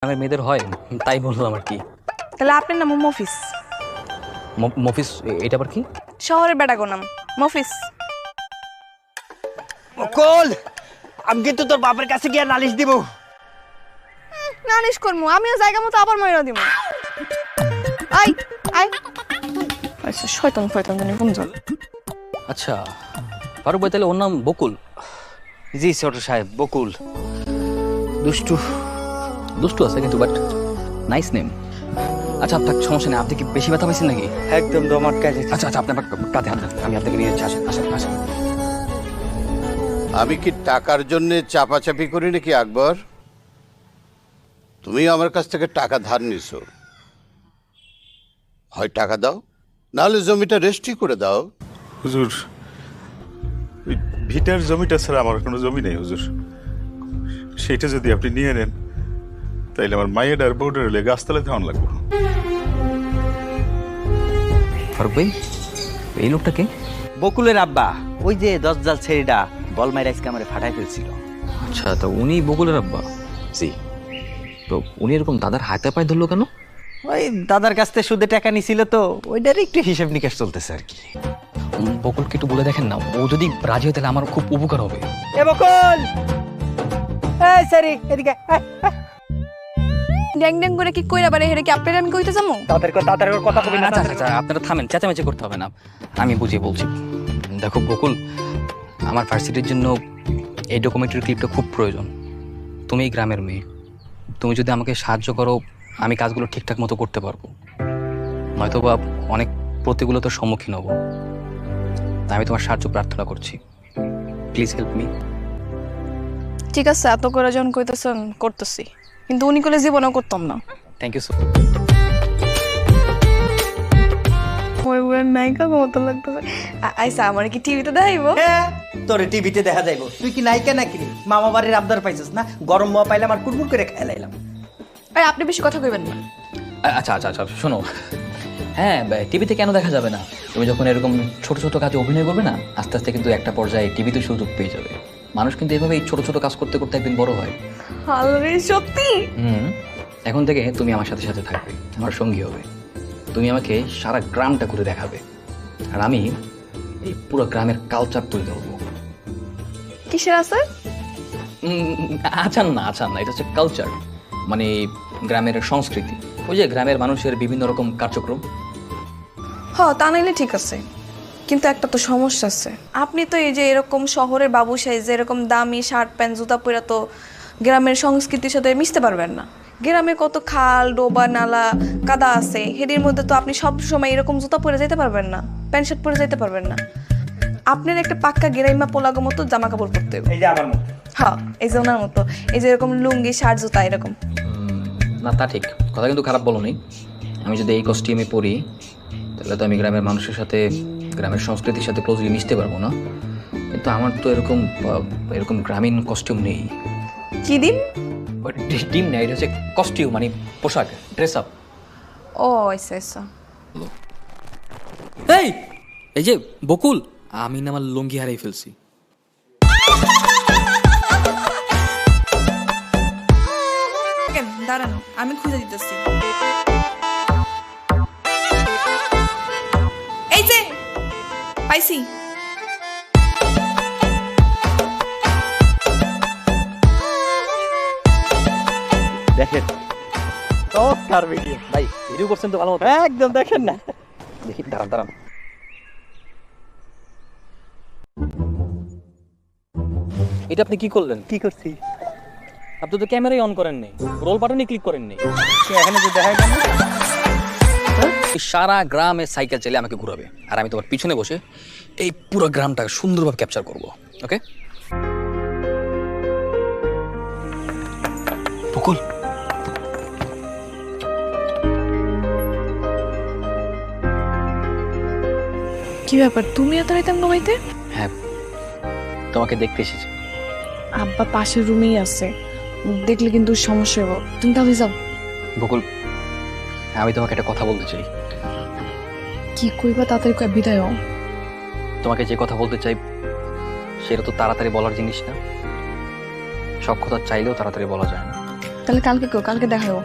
আমার মেয়েদের হয় তাই বললাম আর কি। তাহলে আপনার নাম মফিস। মফিস এটা আবার কি? শহরের বেটাগো নাম মফিস। অকল আমি কিন্তু তোর বাপের কাছে গিয়ে নালিশ দিব। নালিশ করবো আমিও জায়গা মতো আবার ময়রা দিব। আই আই আচ্ছা শয়তান ফয়তান জানি কোন জল। আচ্ছা ফারুক ভাই, তাহলে ওর নাম বকুল? জি ছোট সাহেব, বকুল। দুষ্টু দুষ্টু আছে কিন্তু বাট নাইস নেম। আচ্ছা আপনার সমস্যা নেই, আপনি কি বেশি ব্যথা পাইছেন নাকি? একদম দমাট কাজে। আচ্ছা আচ্ছা আপনি আমার কাঁধে হাত দেন, আমি আপনাকে নিয়ে যাচ্ছি। আসেন আসেন আসেন। আমি কি টাকার জন্য চাপাচাপি করি নাকি আকবর? তুমি আমার কাছ থেকে টাকা ধার নিছো, হয় টাকা দাও, নাহলে জমিটা রেজিস্ট্রি করে দাও। হুজুর, ওই ভিটার জমিটা ছাড়া আমার কোনো জমি নেই হুজুর। সেটা যদি আপনি নিয়ে নেন তাইলে আমার মায়ের আর বউডার হলে গাছতলায় ধান লাগবে। ফারুক ভাই, এই লোকটাকে? বকুলের আব্বা, ওই যে দশজাল ছেড়িটা বল মাইরা আজকে আমারে ফাটাই ফেলছিল। আচ্ছা তো উনি বকুলের আব্বা? জি। তো উনি এরকম দাদার হাতে পায়ে ধরলো কেন? ওই দাদার কাছ থেকে সুদে টাকা নিছিল তো ওইটার একটু হিসাব নিকাশ চলতেছে আর কি। বকুলকে একটু বলে দেখেন না, ও যদি রাজি হয় তাহলে আমার খুব উপকার হবে। এ বকুল, এই সরি এদিকে ড্যাং ড্যাং করে কি কইরা বারে হেরে কি আপনার আমি কইতে যাবো? তাদের কথা কবি না। আচ্ছা আচ্ছা আপনারা থামেন, চেঁচামেচি করতে হবে না, আমি বুঝিয়ে বলছি। দেখো বকুল, আমার ভার্সিটির জন্য এই ডকুমেন্টারি ক্লিপটা খুব প্রয়োজন। তুমি এই গ্রামের মেয়ে, তুমি যদি আমাকে সাহায্য করো আমি কাজগুলো ঠিকঠাক মতো করতে পারবো, নয়তো বা অনেক প্রতিকূলতার সম্মুখীন হব। তাই আমি তোমার সাহায্য প্রার্থনা করছি, প্লিজ হেল্প মি। ঠিক আছে, এত করে যখন কইতেছেন করতেছি, কিন্তু উনি কইলে জীবনেও করতাম না। থ্যাংক ইউ সো ওই ওই নায়িকা মতো লাগতেছে। আইসা আমার কি টিভিতে দেখাইবো? তোরে টিভিতে দেখা যাইব, তুই কি নায়িকা নাকি রে? মামা বাড়ির আবদার পাইছিস না, গরম মাওয়া পাইলাম আর কুড়মুড় করে খাইলাম। আরে আপনি বেশি কথা কইবেন না। আচ্ছা আচ্ছা আচ্ছা শোনো, হ্যাঁ টিভিতে কেন দেখা যাবে না? তুমি যখন এরকম ছোট ছোট কাজে অভিনয় করবে না, আস্তে আস্তে কিন্তু একটা পর্যায়ে টিভিতে সুযোগ পেয়ে যাবে। মানুষ কিন্তু এভাবে এই ছোট ছোট কাজ করতে করতে একদিন বড় হয়। আরে সত্যি? এখন থেকে তুমি আমার সাথে সাথে থাকবে, আমার সঙ্গী হবে। তুমি আমাকে সারা গ্রামটা ঘুরে দেখাবে, আর আমি এই পুরো গ্রামের কালচার তুলে ধরবো। কিসের আছে? আচার না, আচার না, এটা হচ্ছে কালচার, মানে গ্রামের সংস্কৃতি। ওই যে গ্রামের মানুষের বিভিন্ন রকম কার্যক্রম। তা নাইলে ঠিক আছে, কিন্তু একটা তো সমস্যা আছে। আপনি তো এই যে এরকম শহরের বাবু সাইজে এরকম দামি শার্ট প্যান্ট জুতা পরে তো গ্রামের সংস্কৃতির সাথে মিশতে পারবেন না। গ্রামে কত খাল ডোবা নালা কাদা আছে, হেডির মধ্যে তো আপনি সব সময় এরকম জুতা পরে যেতে পারবেন না, প্যান্ট শার্ট পরে যেতে পারবেন না। আপনার একটা পাক্কা গেরাইমা পোলাগো মতো জামা কাপড় পরতে হবে। এই যে আমার মতো। এই যে ওনার মতো, এই যে এরকম লুঙ্গি শার্ট জুতা এরকম। না তা ঠিক, কথা কিন্তু খারাপ বলোনি। আমি যদি এই কস্টিউমে পরি তাহলে তো আমি গ্রামের মানুষের সাথে, গ্রামের সংস্কৃতির সাথে ক্লোজলি মিশতে পারবো না। কিন্তু আমার তো এরকম এরকম গ্রামীণ কস্টিউম নেই। কি দিন? টিম নেই, এটা হচ্ছে কস্টিউম, মানে পোশাক, ড্রেস আপ। ও আচ্ছা আচ্ছা। এই যে বকুল, আমি না আমার লুঙ্গি হারিয়ে ফেলছি। দাঁড়ান আমি খুঁজে দিতেছি। এই যে পাইছি। দেখেন চমৎকার ভিডিও। ভাই ভিডিও করছেন তো ভালো মতো? একদম দেখেন না। দেখি, দাঁড়ান দাঁড়ান। এটা আপনি কি করলেন? কি করছি? আপনি তো ক্যামেরাই অন করেননি, রোল বাটনে ক্লিক করেননি। এখানে যে দেখা গেল সারা গ্রামে সাইকেল চালিয়ে আমাকে ঘুরাবে, আর আমি তোমার পিছনে বসে এই পুরো গ্রামটাকে সুন্দরভাবে ক্যাপচার করব। ওকে বকুল? কি ব্যাপার, তুমি এত রাইতাম ঘুমাইতে? হ্যাঁ, তোমাকে দেখতে এসেছি। আব্বা পাশের রুমেই আছে, দেখলে কিন্তু সমস্যা হবে। তুমি তাহলে যাও। বকুল, আমি তোমাকে একটা কথা বলতে চাই। কি কইবা তাড়াতাড়ি কই, বিদায় হও। তোমাকে যে কথা বলতে চাই সেটা তো তাড়াতাড়ি বলার জিনিস না, সব কথা চাইলেও তাড়াতাড়ি বলা যায় না। তাহলে কালকে কালকে দেখাবো।